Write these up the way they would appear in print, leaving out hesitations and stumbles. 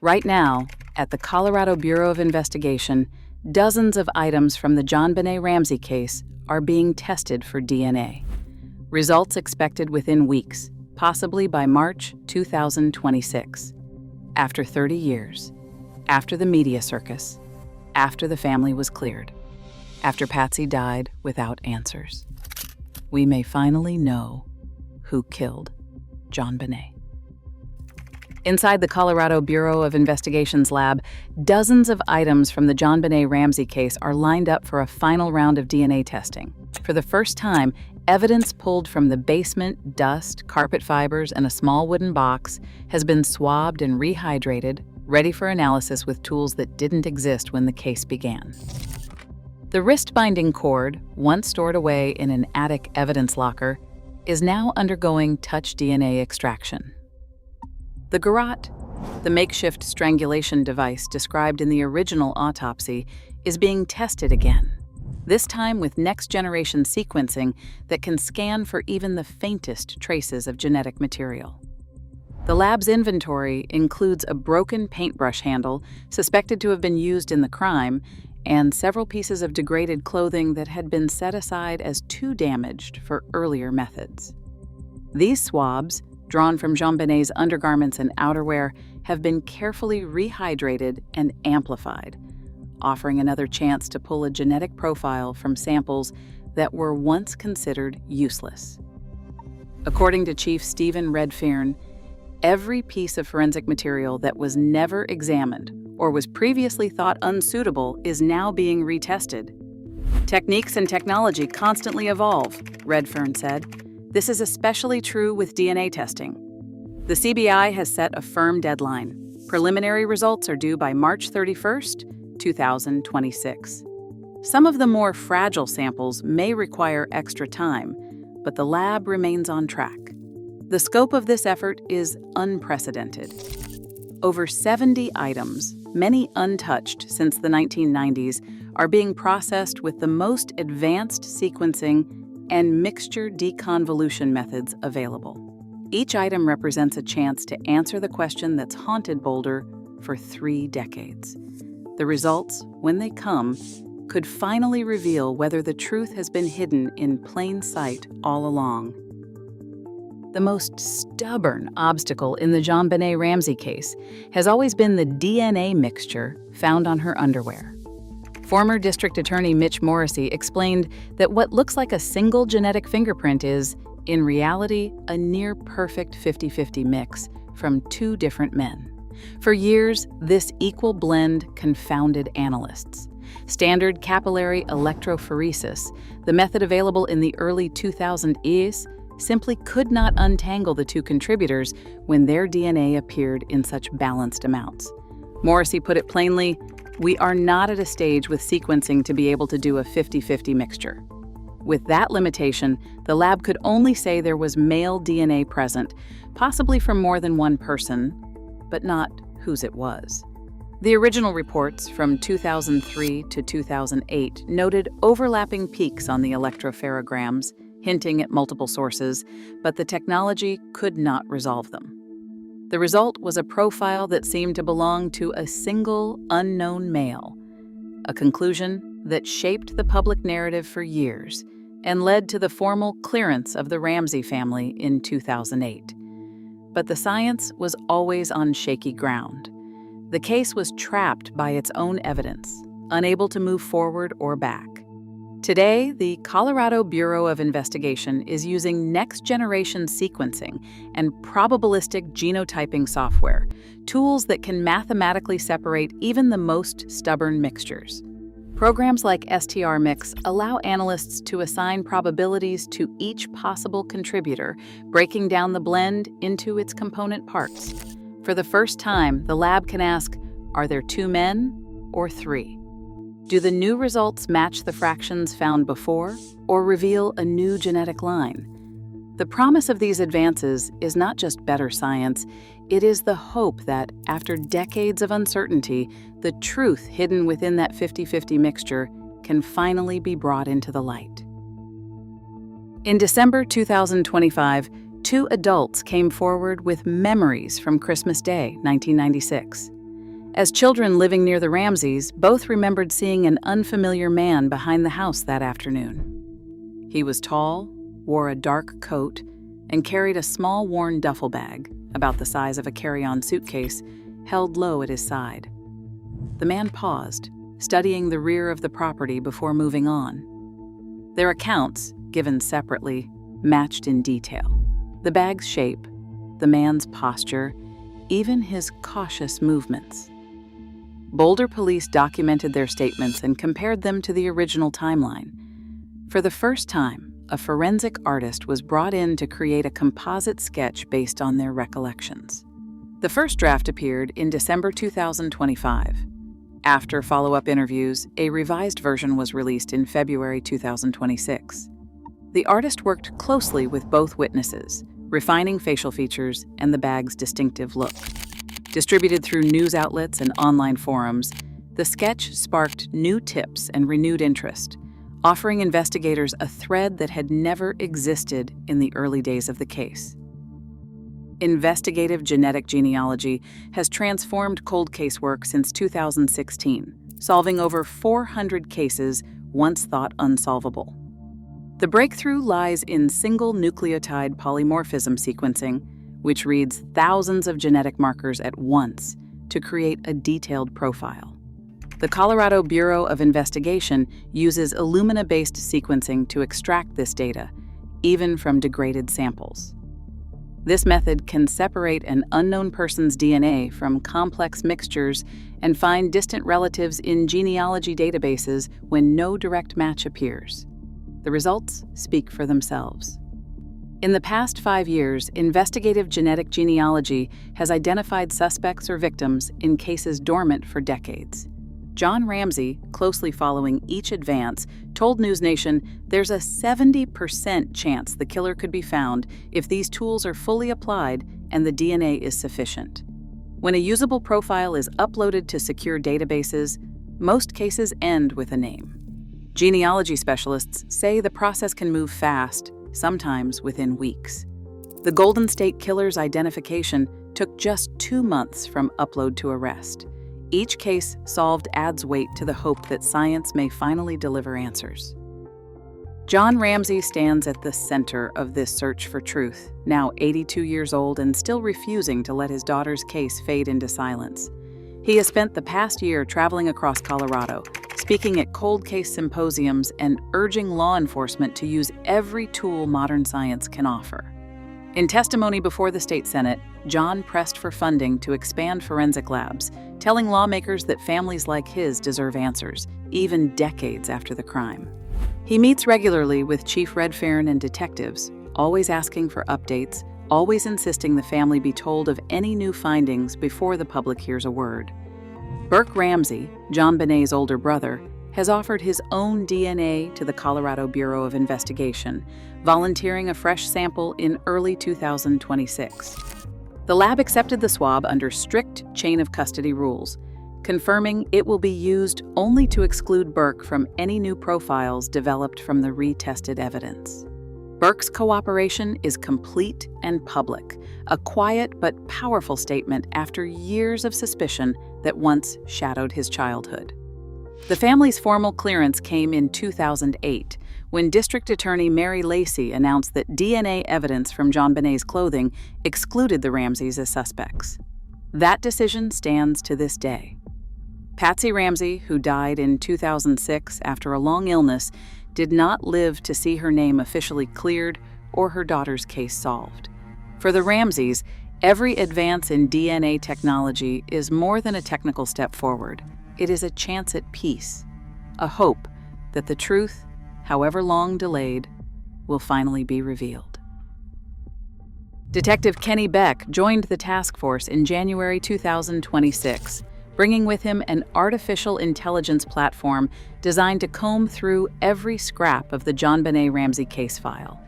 Right now, at the Colorado Bureau of Investigation, dozens of items from the JonBenét Ramsey case are being tested for DNA. Results expected within weeks, possibly by March 2026. After 30 years, after the media circus, after the family was cleared, after Patsy died without answers, we may finally know who killed JonBenét. Inside the Colorado Bureau of Investigation's lab, dozens of items from the JonBenét Ramsey case are lined up for a final round of DNA testing. For the first time, evidence pulled from the basement, dust, carpet fibers, and a small wooden box has been swabbed and rehydrated, ready for analysis with tools that didn't exist when the case began. The wrist-binding cord, once stored away in an attic evidence locker, is now undergoing touch DNA extraction. The garrote, the makeshift strangulation device described in the original autopsy, is being tested again, this time with next-generation sequencing that can scan for even the faintest traces of genetic material. The lab's inventory includes a broken paintbrush handle suspected to have been used in the crime and several pieces of degraded clothing that had been set aside as too damaged for earlier methods. These swabs, drawn from JonBenét's undergarments and outerwear, have been carefully rehydrated and amplified, offering another chance to pull a genetic profile from samples that were once considered useless. According to Chief Stephen Redfern, every piece of forensic material that was never examined or was previously thought unsuitable is now being retested. Techniques and technology constantly evolve, Redfern said. This is especially true with DNA testing. The CBI has set a firm deadline. Preliminary results are due by March 31st, 2026. Some of the more fragile samples may require extra time, but the lab remains on track. The scope of this effort is unprecedented. Over 70 items, many untouched since the 1990s, are being processed with the most advanced sequencing and mixture deconvolution methods available. Each item represents a chance to answer the question that's haunted Boulder for 3 decades. The results, when they come, could finally reveal whether the truth has been hidden in plain sight all along. The most stubborn obstacle in the JonBenét Ramsey case has always been the DNA mixture found on her underwear. Former District Attorney Mitch Morrissey explained that what looks like a single genetic fingerprint is, in reality, a near-perfect 50-50 mix from 2 different men. For years, this equal blend confounded analysts. Standard capillary electrophoresis, the method available in the early 2000s, simply could not untangle the 2 contributors when their DNA appeared in such balanced amounts. Morrissey put it plainly, "We are not at a stage with sequencing to be able to do a 50-50 mixture." With that limitation, the lab could only say there was male DNA present, possibly from more than one person, but not whose it was. The original reports from 2003 to 2008 noted overlapping peaks on the electropherograms, hinting at multiple sources, but the technology could not resolve them. The result was a profile that seemed to belong to a single, unknown male, a conclusion that shaped the public narrative for years and led to the formal clearance of the Ramsey family in 2008. But the science was always on shaky ground. The case was trapped by its own evidence, unable to move forward or back. Today, the Colorado Bureau of Investigation is using next-generation sequencing and probabilistic genotyping software, tools that can mathematically separate even the most stubborn mixtures. Programs like STRmix allow analysts to assign probabilities to each possible contributor, breaking down the blend into its component parts. For the first time, the lab can ask, are there 2 men or 3? Do the new results match the fractions found before, or reveal a new genetic line? The promise of these advances is not just better science, it is the hope that, after decades of uncertainty, the truth hidden within that 50-50 mixture can finally be brought into the light. In December 2025, 2 adults came forward with memories from Christmas Day, 1996. As children living near the Ramseys, both remembered seeing an unfamiliar man behind the house that afternoon. He was tall, wore a dark coat, and carried a small worn duffel bag, about the size of a carry-on suitcase, held low at his side. The man paused, studying the rear of the property before moving on. Their accounts, given separately, matched in detail. The bag's shape, the man's posture, even his cautious movements. Boulder police documented their statements and compared them to the original timeline. For the first time, a forensic artist was brought in to create a composite sketch based on their recollections. The first draft appeared in December 2025. After follow-up interviews, a revised version was released in February 2026. The artist worked closely with both witnesses, refining facial features and the bag's distinctive look. Distributed through news outlets and online forums, the sketch sparked new tips and renewed interest, offering investigators a thread that had never existed in the early days of the case. Investigative genetic genealogy has transformed cold case work since 2016, solving over 400 cases once thought unsolvable. The breakthrough lies in single nucleotide polymorphism sequencing, which reads thousands of genetic markers at once to create a detailed profile. The Colorado Bureau of Investigation uses Illumina-based sequencing to extract this data, even from degraded samples. This method can separate an unknown person's DNA from complex mixtures and find distant relatives in genealogy databases when no direct match appears. The results speak for themselves. In the past 5 years, investigative genetic genealogy has identified suspects or victims in cases dormant for decades. John Ramsey, closely following each advance, told NewsNation there's a 70% chance the killer could be found if these tools are fully applied and the DNA is sufficient. When a usable profile is uploaded to secure databases, most cases end with a name. Genealogy specialists say the process can move fast, sometimes within weeks. The Golden State Killer's identification took just 2 months from upload to arrest. Each case solved adds weight to the hope that science may finally deliver answers. John Ramsey stands at the center of this search for truth, now 82 years old and still refusing to let his daughter's case fade into silence. He has spent the past year traveling across Colorado, speaking at cold case symposiums and urging law enforcement to use every tool modern science can offer. In testimony before the state Senate, John pressed for funding to expand forensic labs, telling lawmakers that families like his deserve answers, even decades after the crime. He meets regularly with Chief Redfern and detectives, always asking for updates, always insisting the family be told of any new findings before the public hears a word. Burke Ramsey, JonBenét's older brother, has offered his own DNA to the Colorado Bureau of Investigation, volunteering a fresh sample in early 2026. The lab accepted the swab under strict chain of custody rules, confirming it will be used only to exclude Burke from any new profiles developed from the retested evidence. Burke's cooperation is complete and public, a quiet but powerful statement after years of suspicion that once shadowed his childhood. The family's formal clearance came in 2008, when District Attorney Mary Lacey announced that DNA evidence from JonBenét's clothing excluded the Ramseys as suspects. That decision stands to this day. Patsy Ramsey, who died in 2006 after a long illness, did not live to see her name officially cleared or her daughter's case solved. For the Ramseys, every advance in DNA technology is more than a technical step forward. It is a chance at peace, a hope that the truth, however long delayed, will finally be revealed. Detective Kenny Beck joined the task force in January 2026, bringing with him an artificial intelligence platform designed to comb through every scrap of the JonBenét Ramsey case file.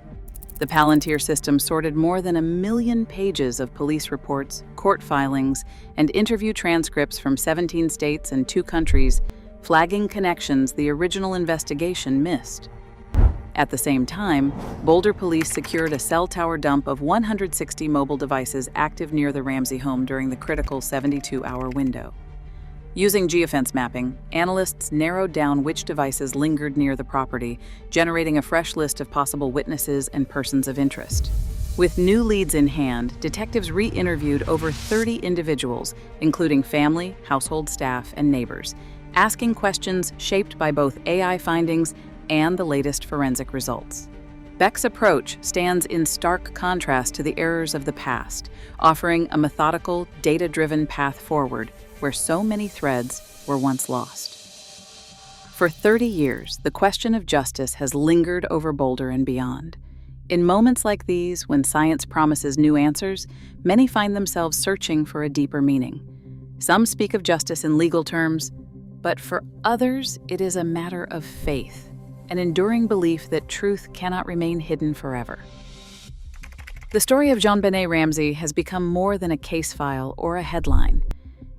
The Palantir system sorted more than 1 million pages of police reports, court filings, and interview transcripts from 17 states and 2 countries, flagging connections the original investigation missed. At the same time, Boulder police secured a cell tower dump of 160 mobile devices active near the Ramsey home during the critical 72-hour window. Using geofence mapping, analysts narrowed down which devices lingered near the property, generating a fresh list of possible witnesses and persons of interest. With new leads in hand, detectives re-interviewed over 30 individuals, including family, household staff, and neighbors, asking questions shaped by both AI findings and the latest forensic results. Beck's approach stands in stark contrast to the errors of the past, offering a methodical, data-driven path forward where so many threads were once lost. For 30 years, the question of justice has lingered over Boulder and beyond. In moments like these, when science promises new answers, many find themselves searching for a deeper meaning. Some speak of justice in legal terms, but for others, it is a matter of faith, an enduring belief that truth cannot remain hidden forever. The story of JonBenét Ramsey has become more than a case file or a headline.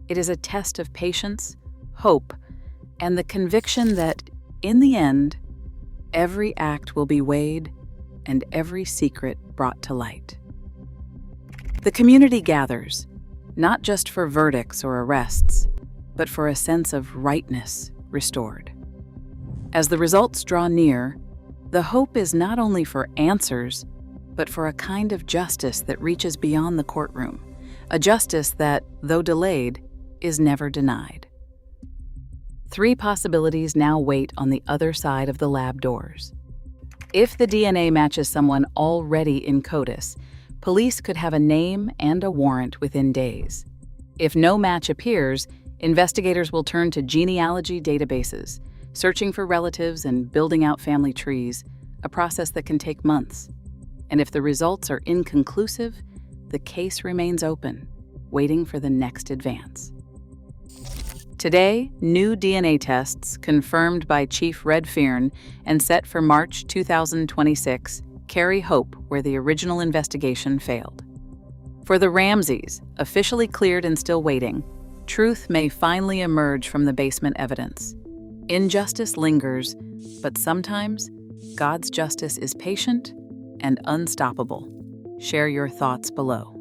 It is a test of patience, hope, and the conviction that, in the end, every act will be weighed and every secret brought to light. The community gathers, not just for verdicts or arrests, but for a sense of rightness restored. As the results draw near, the hope is not only for answers, but for a kind of justice that reaches beyond the courtroom, a justice that, though delayed, is never denied. 3 possibilities now wait on the other side of the lab doors. If the DNA matches someone already in CODIS, police could have a name and a warrant within days. If no match appears, investigators will turn to genealogy databases, searching for relatives and building out family trees, a process that can take months. And if the results are inconclusive, the case remains open, waiting for the next advance. Today, new DNA tests, confirmed by Chief Red Fearn and set for March 2026, carry hope where the original investigation failed. For the Ramseys, officially cleared and still waiting, truth may finally emerge from the basement evidence. Injustice lingers, but sometimes God's justice is patient and unstoppable. Share your thoughts below.